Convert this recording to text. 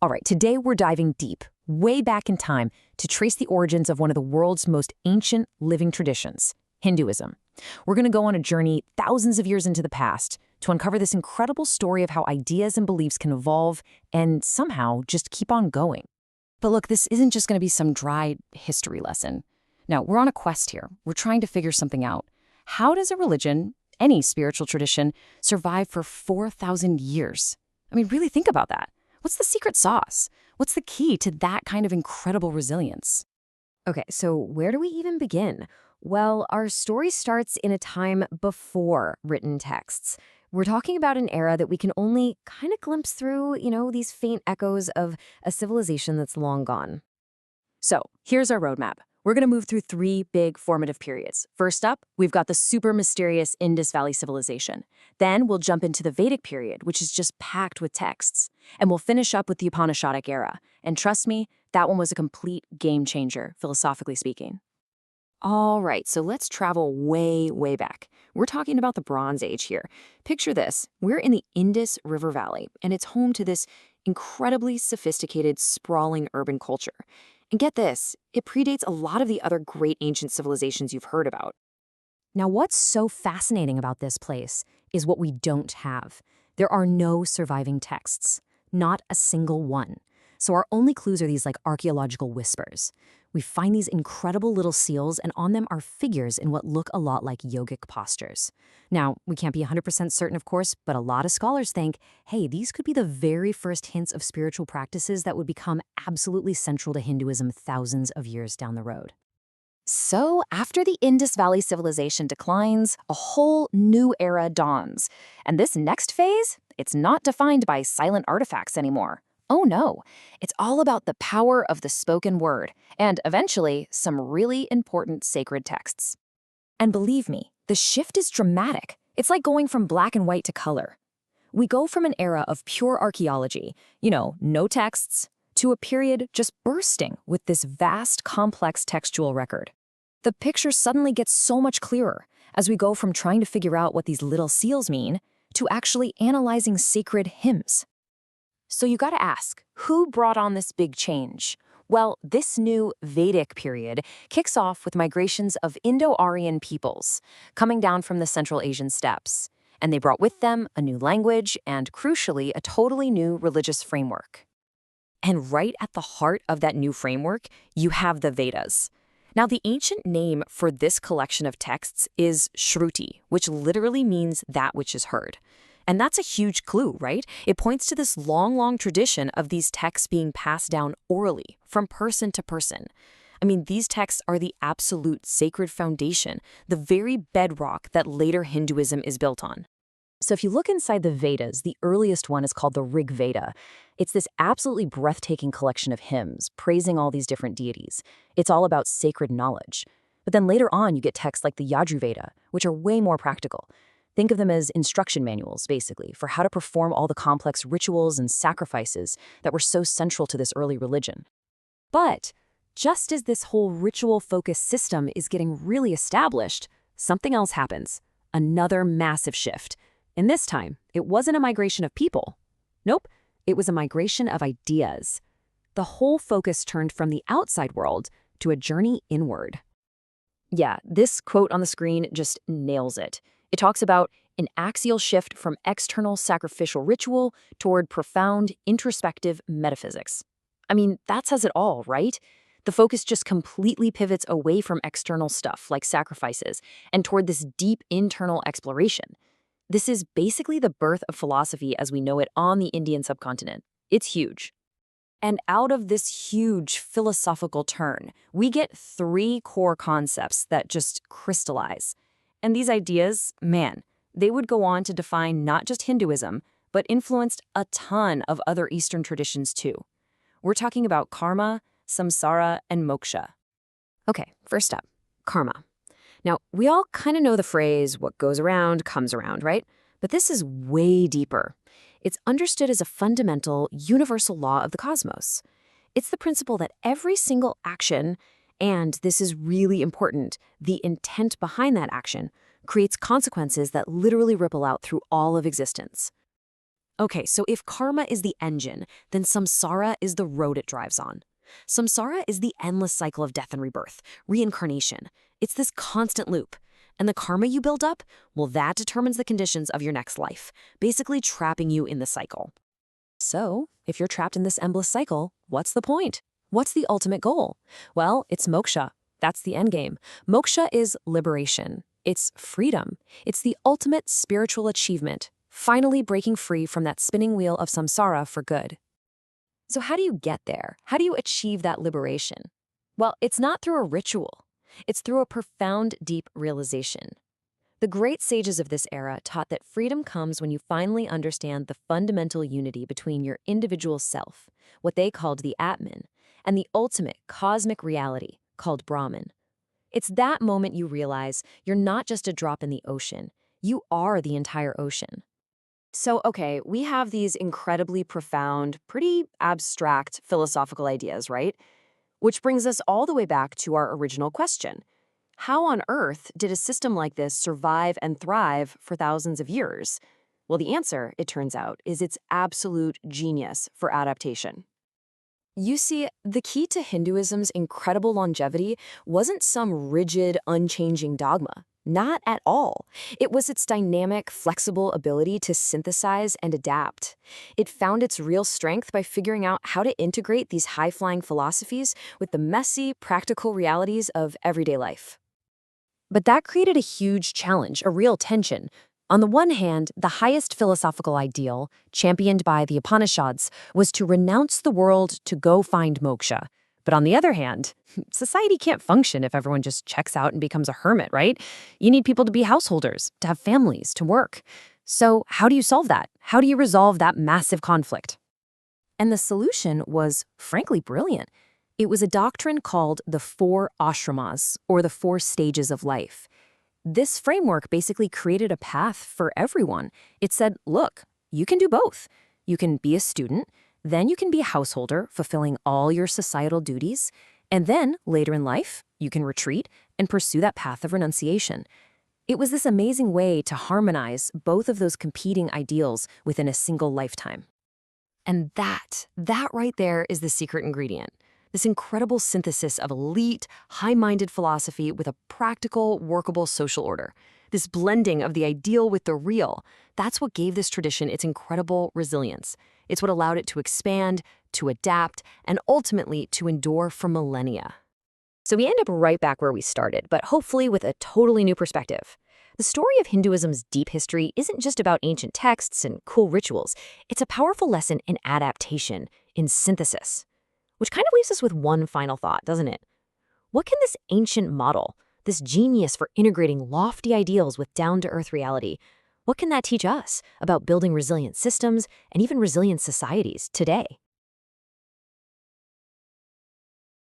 All right, today we're diving deep, way back in time, to trace the origins of one of the world's most ancient living traditions, Hinduism. We're going to go on a journey thousands of years into the past to uncover this incredible story of how ideas and beliefs can evolve and somehow just keep on going. But look, this isn't just going to be some dry history lesson. No, we're on a quest here. We're trying to figure something out. How does a religion, any spiritual tradition, survive for 4,000 years? I mean, really think about that. What's the secret sauce? What's the key to that kind of incredible resilience? Okay, so where do we even begin? Well, our story starts in a time before written texts. We're talking about an era that we can only kind of glimpse through, these faint echoes of a civilization that's long gone. So here's our roadmap. We're going to move through three big formative periods. First up, we've got the super mysterious Indus Valley civilization. Then we'll jump into the Vedic period, which is just packed with texts. And we'll finish up with the Upanishadic era. And trust me, that one was a complete game changer, philosophically speaking. All right, so let's travel way, way back. We're talking about the Bronze Age here. Picture this. We're in the Indus River Valley, and it's home to this incredibly sophisticated, sprawling urban culture. And get this, it predates a lot of the other great ancient civilizations you've heard about. Now, what's so fascinating about this place is what we don't have. There are no surviving texts, not a single one. So our only clues are these archaeological whispers. We find these incredible little seals, and on them are figures in what look a lot like yogic postures. Now, we can't be 100% certain, of course, but a lot of scholars think, hey, these could be the very first hints of spiritual practices that would become absolutely central to Hinduism thousands of years down the road. So, after the Indus Valley civilization declines, a whole new era dawns. And this next phase, it's not defined by silent artifacts anymore. Oh no, it's all about the power of the spoken word, and eventually, some really important sacred texts. And believe me, the shift is dramatic. It's like going from black and white to color. We go from an era of pure archaeology, no texts, to a period just bursting with this vast, complex textual record. The picture suddenly gets so much clearer as we go from trying to figure out what these little seals mean to actually analyzing sacred hymns. So you gotta ask, who brought on this big change? Well, this new Vedic period kicks off with migrations of Indo-Aryan peoples coming down from the Central Asian steppes. And they brought with them a new language and, crucially, a totally new religious framework. And right at the heart of that new framework, you have the Vedas. Now, the ancient name for this collection of texts is Sruti, which literally means that which is heard. And that's a huge clue, right? It points to this long tradition of these texts being passed down orally, from person to person. I mean, these texts are the absolute sacred foundation, the very bedrock that later Hinduism is built on. So if you look inside the Vedas, the earliest one is called the Rig Veda. It's this absolutely breathtaking collection of hymns, praising all these different deities. It's all about sacred knowledge. But then later on, you get texts like the Yajurveda, which are way more practical. Think of them as instruction manuals, basically, for how to perform all the complex rituals and sacrifices that were so central to this early religion. But just as this whole ritual-focused system is getting really established, something else happens. Another massive shift. And this time, it wasn't a migration of people. Nope, it was a migration of ideas. The whole focus turned from the outside world to a journey inward. Yeah, this quote on the screen just nails it. It talks about an axial shift from external sacrificial ritual toward profound, introspective metaphysics. I mean, that says it all, right? The focus just completely pivots away from external stuff like sacrifices and toward this deep internal exploration. This is basically the birth of philosophy as we know it on the Indian subcontinent. It's huge. And out of this huge philosophical turn, we get three core concepts that just crystallize. And these ideas, man, they would go on to define not just Hinduism, but influenced a ton of other Eastern traditions too. We're talking about karma, samsara, and moksha. Okay, first up, karma. Now, we all kind of know the phrase, what goes around comes around, right? But this is way deeper. It's understood as a fundamental, universal law of the cosmos. It's the principle that every single action, and this is really important, the intent behind that action, creates consequences that literally ripple out through all of existence. Okay, so if karma is the engine, then samsara is the road it drives on. Samsara is the endless cycle of death and rebirth, reincarnation. It's this constant loop. And the karma you build up, well, that determines the conditions of your next life, basically trapping you in the cycle. So, if you're trapped in this endless cycle, what's the point? What's the ultimate goal? Well, it's moksha. That's the endgame. Moksha is liberation. It's freedom. It's the ultimate spiritual achievement, finally breaking free from that spinning wheel of samsara for good. So how do you get there? How do you achieve that liberation? Well, it's not through a ritual. It's through a profound, deep realization. The great sages of this era taught that freedom comes when you finally understand the fundamental unity between your individual self, what they called the Atman, and the ultimate cosmic reality, called Brahman. It's that moment you realize you're not just a drop in the ocean. You are the entire ocean. So, okay, we have these incredibly profound, pretty abstract philosophical ideas, right? Which brings us all the way back to our original question. How on earth did a system like this survive and thrive for thousands of years? Well, the answer, it turns out, is its absolute genius for adaptation. You see, the key to Hinduism's incredible longevity wasn't some rigid, unchanging dogma. Not at all. It was its dynamic, flexible ability to synthesize and adapt. It found its real strength by figuring out how to integrate these high-flying philosophies with the messy, practical realities of everyday life. But that created a huge challenge, a real tension. On the one hand, the highest philosophical ideal, championed by the Upanishads, was to renounce the world to go find moksha. But on the other hand, society can't function if everyone just checks out and becomes a hermit, right? You need people to be householders, to have families, to work. So how do you solve that? How do you resolve that massive conflict? And the solution was, frankly, brilliant. It was a doctrine called the 4 ashramas, or the 4 stages of life. This framework basically created a path for everyone. It said, look, you can do both. You can be a student, then you can be a householder, fulfilling all your societal duties, and then, later in life, you can retreat and pursue that path of renunciation. It was this amazing way to harmonize both of those competing ideals within a single lifetime. And that right there is the secret ingredient. This incredible synthesis of elite, high-minded philosophy with a practical, workable social order. This blending of the ideal with the real, that's what gave this tradition its incredible resilience. It's what allowed it to expand, to adapt, and ultimately to endure for millennia. So we end up right back where we started, but hopefully with a totally new perspective. The story of Hinduism's deep history isn't just about ancient texts and cool rituals. It's a powerful lesson in adaptation, in synthesis. Which kind of leaves us with one final thought, doesn't it? What can this ancient model, this genius for integrating lofty ideals with down-to-earth reality, what can that teach us about building resilient systems and even resilient societies today?